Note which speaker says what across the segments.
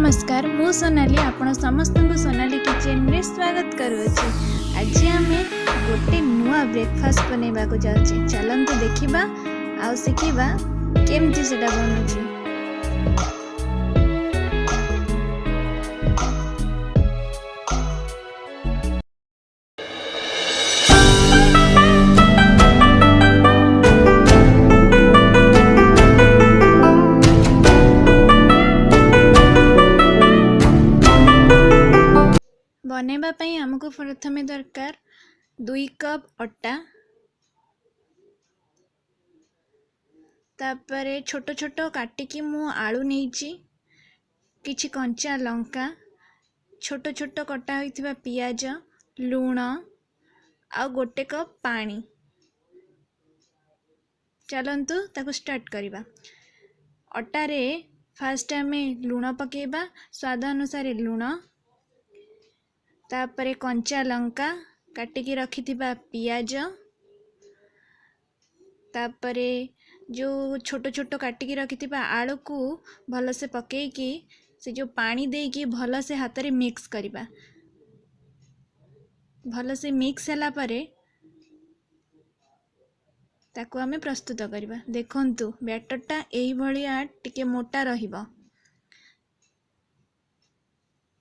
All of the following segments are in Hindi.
Speaker 1: नमस्कार मु सोनाली आपण समस्त को सोनाली किचन रे स्वागत करूँ। आज आम गोटे नुआ ब्रेकफास्ट बनैबा को जाऊँ। चलते देखा आ शिखा केमती से बनुची। बनैबा पई हमको प्रथमे दरकार 2 कप अटा, तापरे छोट छोट काटिकी मु आलू नहींची, किछि कंचा लंका, छोट छोट कटा होइथिबा पियाज, लूण आ गोटे कप पानी। चलंतु ताको स्टार्ट करिबा। अटा रे फास्ट आमे लूण पकेबा, स्वाद अनुसार लूण, तापरे कंचा लंका काटिकी रखिथिबा पियाज, तापरे जो छोट छोट काटिकी रखिथिबा आलू को भल से पकेकी से जो पानी देकी भल से हाथ रे मिक्स करिबा। भल से मिक्स होला परे ताको आमे प्रस्तुत करिबा। देखंतु बैटरटा एही भलिया टिके मोटा रहिबो।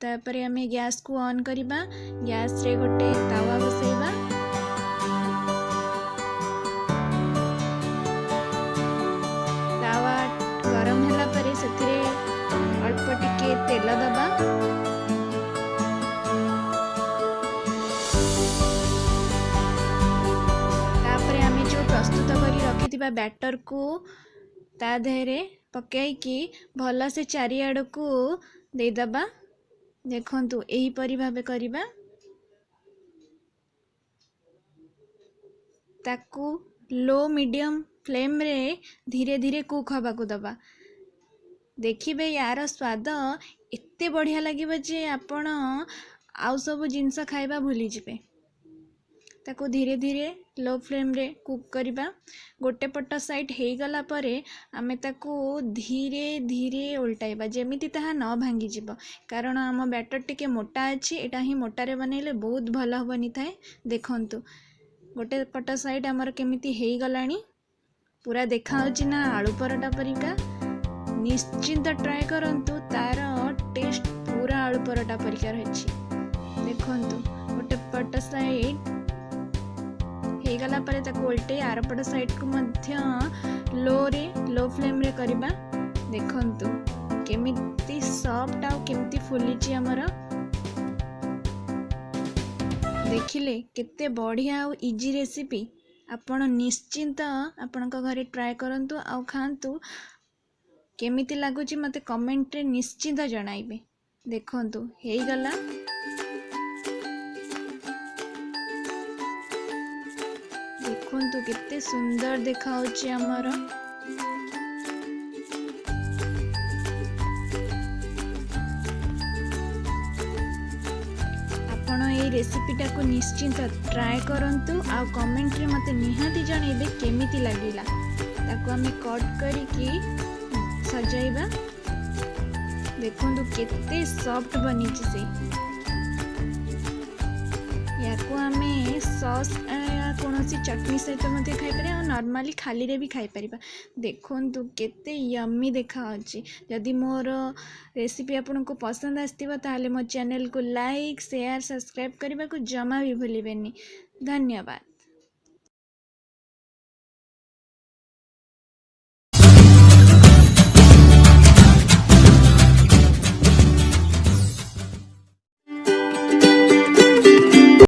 Speaker 1: तापरे आमे गैस को ऑन करिबा। गैस रे गोटे तावा बसैबा। तावा गरम होला परे सेथिरे अल्प टिके तेल दबा। तापरे आमे जो प्रस्तुत करी रखिथिबा बैटर को ता देहरे पकाइकी भल से चारिआड को दे दबा। देखंतु एही परि भाबे करिबा। ताकू लो मीडियम फ्लेम रे धीरे धीरे कुक हवा को दबा। देखिबे यार स्वाद एते बढ़िया लागिबे जे आपण आउ सब जिंस खाइबा भूली जिबे। ताकू धीरे धीरे लो फ्लेम रे कुक करिबा। गोटे पट साइड हे गला परे आमे ताकू धीरे धीरे उल्टाइबा जेमिति ताहा न भांगी जिवो। कारण आम बैटर टिके मोटा अछि, एटा ही मोटा रे बनैले बहुत भल बनि थाए। देखंतु गोटे पट साइड हमर केमिति हे गलानी, पूरा देखा होछि ना आलू परोटा परिका। निश्चिंत ट्राई करंतु, तार टेस्ट पूरा आलू परोटा परिका रहिछि। देखंतु गोटे पट साइड हे गला परे ताको उल्टे आर पट साइड को मध्य लो फ्लेम रे करिबा। देखंतु केमिति सॉफ्ट आ केमिति फुलिछि हमर। देखिले केते बढ़िया आ इजी रेसिपी। आपण निश्चिंत आपणक घरे ट्राई करंतु आ खांतु। केमिति लागुछि मते कमेंट रे निश्चिंत जणाइबे। देखंतु हे गला। देखंतु केते सुंदर देखा होछि हमर। आपण ए रेसिपीटा को निश्चिंत ट्राई करंतु आ कमेंट रे मते निहाती जणाइबे केमिति लागिला। ताको हमें कट करिकी सजाइबा। देखंतु केते सॉफ्ट बनिछि से। याको हमें सॉस कोनोसी चटनी सहित मते खाइ पारे और नॉर्मली खाली रे भी खाइ परिबा। देखंतु केते यम्मी देखा अछि। यदि मोर रेसिपी आपनको पसंद आस्तिबा ताले मो चैनल को लाइक शेयर सब्सक्राइब करबा को जमा भी भूलिबेनी। धन्यवाद।